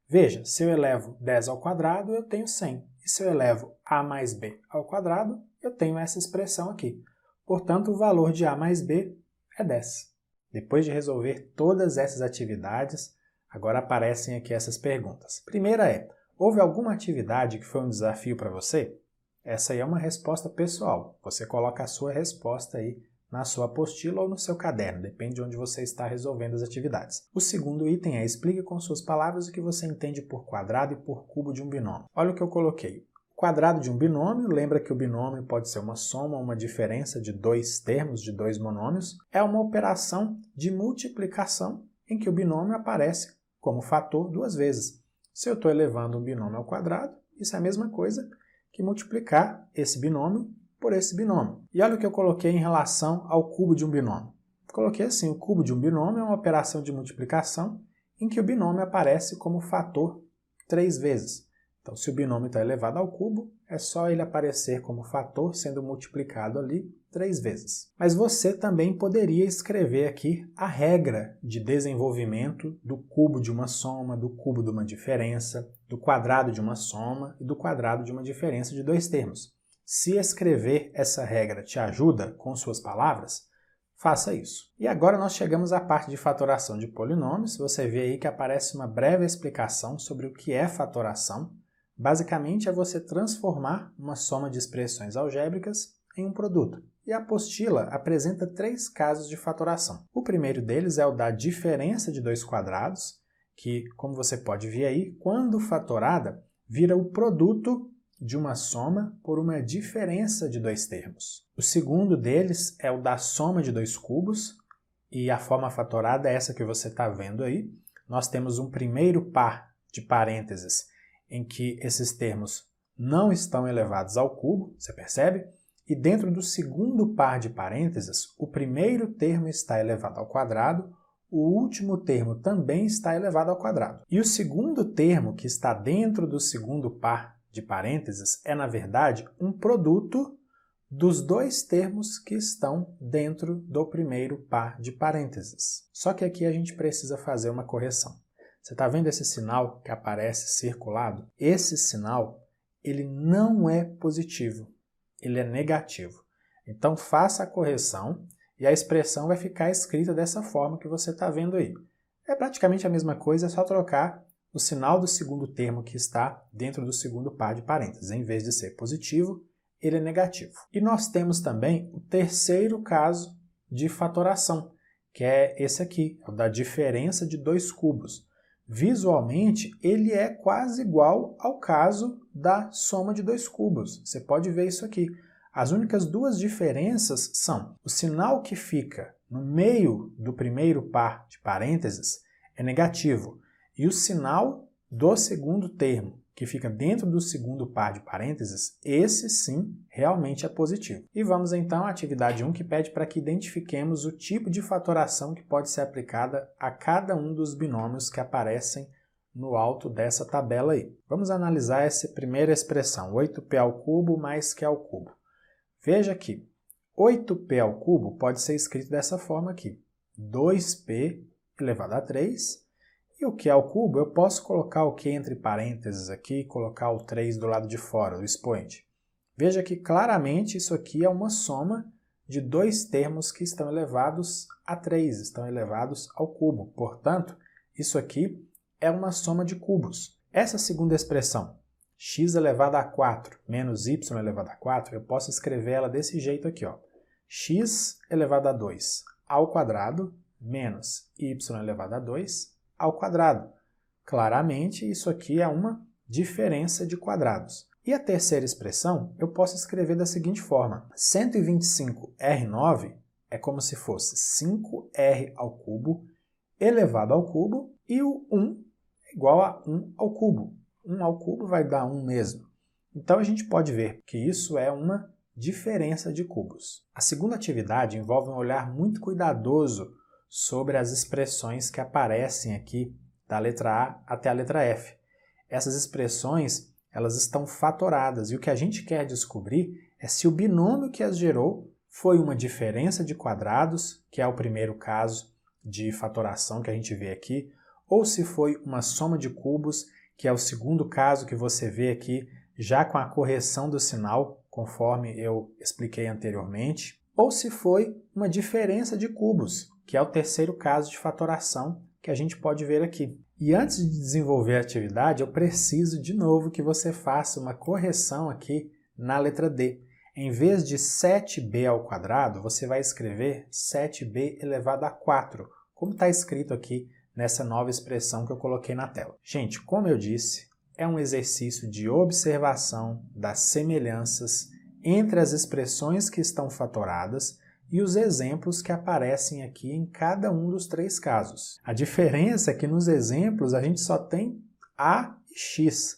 Veja, se eu elevo 10 ao quadrado, eu tenho 100. E se eu elevo a mais b ao quadrado, eu tenho essa expressão aqui. Portanto, o valor de a mais b é 10. Depois de resolver todas essas atividades, agora aparecem aqui essas perguntas. Primeira é, houve alguma atividade que foi um desafio para você? Essa aí é uma resposta pessoal. Você coloca a sua resposta aí na sua apostila ou no seu caderno, depende de onde você está resolvendo as atividades. O segundo item é explique com suas palavras o que você entende por quadrado e por cubo de um binômio. Olha o que eu coloquei. O quadrado de um binômio, lembra que o binômio pode ser uma soma ou uma diferença de dois termos, de dois monômios, é uma operação de multiplicação em que o binômio aparece como fator duas vezes. Se eu estou elevando um binômio ao quadrado, isso é a mesma coisa que multiplicar esse binômio por esse binômio. E olha o que eu coloquei em relação ao cubo de um binômio. Coloquei assim, o cubo de um binômio é uma operação de multiplicação em que o binômio aparece como fator 3 vezes. Então, se o binômio está elevado ao cubo, é só ele aparecer como fator sendo multiplicado ali 3 vezes. Mas você também poderia escrever aqui a regra de desenvolvimento do cubo de uma soma, do cubo de uma diferença, do quadrado de uma soma e do quadrado de uma diferença de dois termos. Se escrever essa regra te ajuda com suas palavras, faça isso. E agora nós chegamos à parte de fatoração de polinômios. Você vê aí que aparece uma breve explicação sobre o que é fatoração. Basicamente é você transformar uma soma de expressões algébricas em um produto. E a apostila apresenta 3 casos de fatoração. O primeiro deles é o da diferença de dois quadrados, que, como você pode ver aí, quando fatorada, vira o produto de uma soma por uma diferença de dois termos. O segundo deles é o da soma de dois cubos, e a forma fatorada é essa que você está vendo aí. Nós temos um primeiro par de parênteses em que esses termos não estão elevados ao cubo, você percebe? E dentro do segundo par de parênteses, o primeiro termo está elevado ao quadrado, o último termo também está elevado ao quadrado. E o segundo termo que está dentro do segundo par de parênteses é, na verdade, um produto dos dois termos que estão dentro do primeiro par de parênteses. Só que aqui a gente precisa fazer uma correção. Você está vendo esse sinal que aparece circulado? Esse sinal, ele não é positivo, ele é negativo. Então faça a correção e a expressão vai ficar escrita dessa forma que você está vendo aí. É praticamente a mesma coisa, é só trocar o sinal do segundo termo que está dentro do segundo par de parênteses. Em vez de ser positivo, ele é negativo. E nós temos também o terceiro caso de fatoração, que é esse aqui, o da diferença de dois cubos. Visualmente, ele é quase igual ao caso da soma de dois cubos. Você pode ver isso aqui. As únicas duas diferenças são o sinal que fica no meio do primeiro par de parênteses é negativo e o sinal do segundo termo, que fica dentro do segundo par de parênteses, esse sim realmente é positivo. E vamos então à atividade 1, que pede para que identifiquemos o tipo de fatoração que pode ser aplicada a cada um dos binômios que aparecem no alto dessa tabela aí. Vamos analisar essa primeira expressão, 8p ao cubo mais q ao cubo. Veja aqui, 8p ao cubo pode ser escrito dessa forma aqui, 2p elevado a 3, e o q ao cubo eu posso colocar o q entre parênteses aqui e colocar o 3 do lado de fora, do expoente. Veja que claramente isso aqui é uma soma de dois termos que estão elevados a 3, estão elevados ao cubo. Portanto, isso aqui é uma soma de cubos. Essa segunda expressão, x elevado a 4 menos y elevado a 4, eu posso escrever ela desse jeito aqui, ó. X elevado a 2 ao quadrado menos y elevado a 2 ao quadrado. Claramente, isso aqui é uma diferença de quadrados. E a terceira expressão, eu posso escrever da seguinte forma. 125R9 é como se fosse 5R ao cubo elevado ao cubo e o 1 é igual a 1 ao cubo. 1 ao cubo vai dar 1 mesmo. Então a gente pode ver que isso é uma diferença de cubos. A segunda atividade envolve um olhar muito cuidadoso sobre as expressões que aparecem aqui da letra A até a letra F. Essas expressões, elas estão fatoradas e o que a gente quer descobrir é se o binômio que as gerou foi uma diferença de quadrados, que é o primeiro caso de fatoração que a gente vê aqui, ou se foi uma soma de cubos, que é o segundo caso que você vê aqui, já com a correção do sinal, conforme eu expliquei anteriormente, ou se foi uma diferença de cubos, que é o terceiro caso de fatoração que a gente pode ver aqui. E antes de desenvolver a atividade, eu preciso de novo que você faça uma correção aqui na letra D. Em vez de 7b ao quadrado, você vai escrever 7b elevado a 4, como está escrito aqui nessa nova expressão que eu coloquei na tela. Gente, como eu disse, é um exercício de observação das semelhanças entre as expressões que estão fatoradas e os exemplos que aparecem aqui em cada um dos três casos. A diferença é que nos exemplos a gente só tem A e X,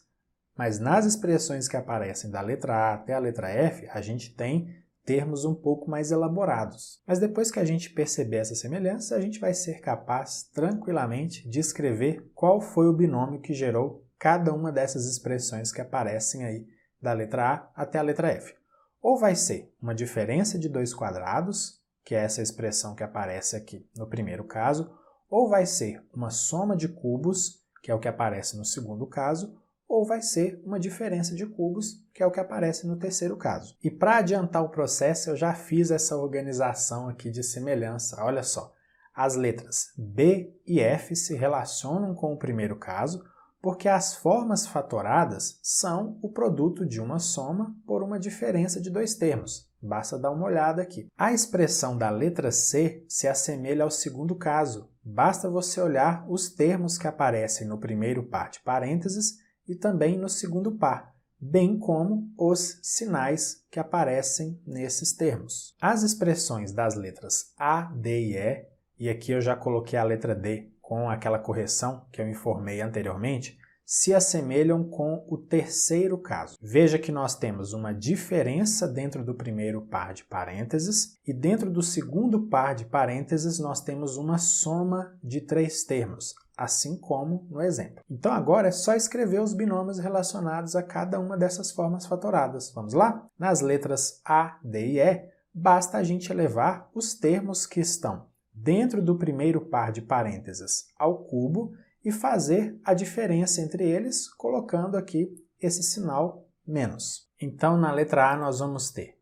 mas nas expressões que aparecem da letra A até a letra F, a gente tem termos um pouco mais elaborados. Mas depois que a gente perceber essa semelhança, a gente vai ser capaz tranquilamente de escrever qual foi o binômio que gerou cada uma dessas expressões que aparecem aí da letra A até a letra F. Ou vai ser uma diferença de dois quadrados, que é essa expressão que aparece aqui no primeiro caso, ou vai ser uma soma de cubos, que é o que aparece no segundo caso, ou vai ser uma diferença de cubos, que é o que aparece no terceiro caso. E para adiantar o processo, eu já fiz essa organização aqui de semelhança. Olha só, as letras B e F se relacionam com o primeiro caso, porque as formas fatoradas são o produto de uma soma por uma diferença de dois termos. Basta dar uma olhada aqui. A expressão da letra C se assemelha ao segundo caso. Basta você olhar os termos que aparecem no primeiro par de parênteses e também no segundo par, bem como os sinais que aparecem nesses termos. As expressões das letras A, D e aqui eu já coloquei a letra D com aquela correção que eu informei anteriormente, se assemelham com o terceiro caso. Veja que nós temos uma diferença dentro do primeiro par de parênteses e dentro do segundo par de parênteses nós temos uma soma de três termos, assim como no exemplo. Então agora é só escrever os binômios relacionados a cada uma dessas formas fatoradas. Vamos lá? Nas letras A, D e E, basta a gente elevar os termos que estão dentro do primeiro par de parênteses ao cubo e fazer a diferença entre eles colocando aqui esse sinal menos. Então na letra A nós vamos ter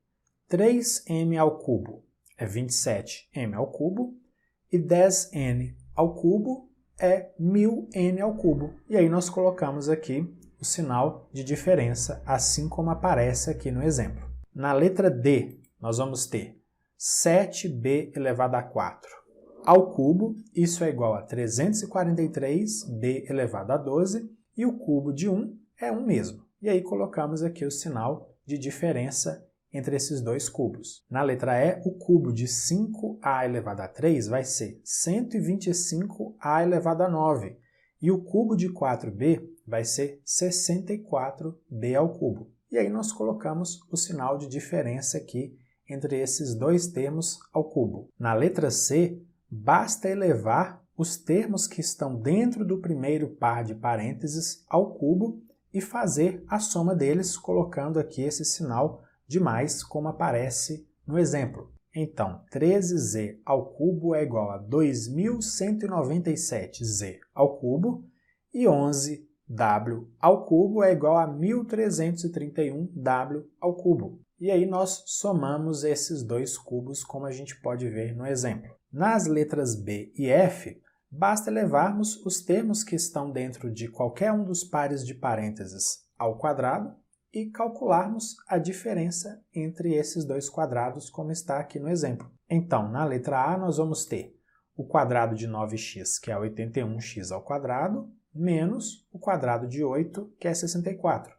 3m ao cubo é 27m ao cubo e 10n ao cubo é 1000n ao cubo. E aí nós colocamos aqui o sinal de diferença, assim como aparece aqui no exemplo. Na letra D nós vamos ter 7b elevado a 4 ao cubo, isso é igual a 343b elevado a 12, e o cubo de 1 é 1 mesmo. E aí colocamos aqui o sinal de diferença entre esses dois cubos. Na letra E, o cubo de 5a elevado a 3 vai ser 125a elevado a 9, e o cubo de 4b vai ser 64b ao cubo. E aí nós colocamos o sinal de diferença aqui entre esses dois termos ao cubo. Na letra C, basta elevar os termos que estão dentro do primeiro par de parênteses ao cubo e fazer a soma deles colocando aqui esse sinal de mais, como aparece no exemplo. Então, 13z ao cubo é igual a 2197z ao cubo e 11w ao cubo é igual a 1331w ao cubo. E aí nós somamos esses dois cubos, como a gente pode ver no exemplo. Nas letras B e F, basta elevarmos os termos que estão dentro de qualquer um dos pares de parênteses ao quadrado e calcularmos a diferença entre esses dois quadrados, como está aqui no exemplo. Então, na letra A, nós vamos ter o quadrado de 9x, que é 81x ao quadrado, menos o quadrado de 8, que é 64.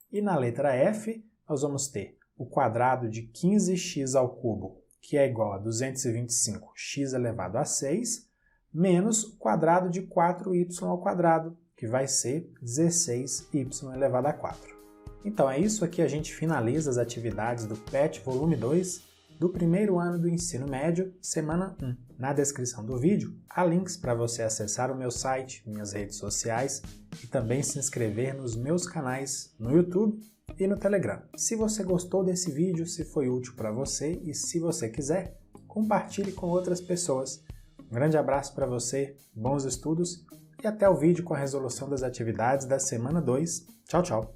E na letra F, nós vamos ter o quadrado de 15x ao cubo, que é igual a 225x elevado a 6, menos o quadrado de 4y ao quadrado, que vai ser 16y elevado a 4. Então é isso, aqui a gente finaliza as atividades do PET volume 2 do primeiro ano do ensino médio, semana 1. Na descrição do vídeo há links para você acessar o meu site, minhas redes sociais e também se inscrever nos meus canais no YouTube e no Telegram. Se você gostou desse vídeo, se foi útil para você e se você quiser, compartilhe com outras pessoas. Um grande abraço para você, bons estudos e até o vídeo com a resolução das atividades da semana 2. Tchau, tchau!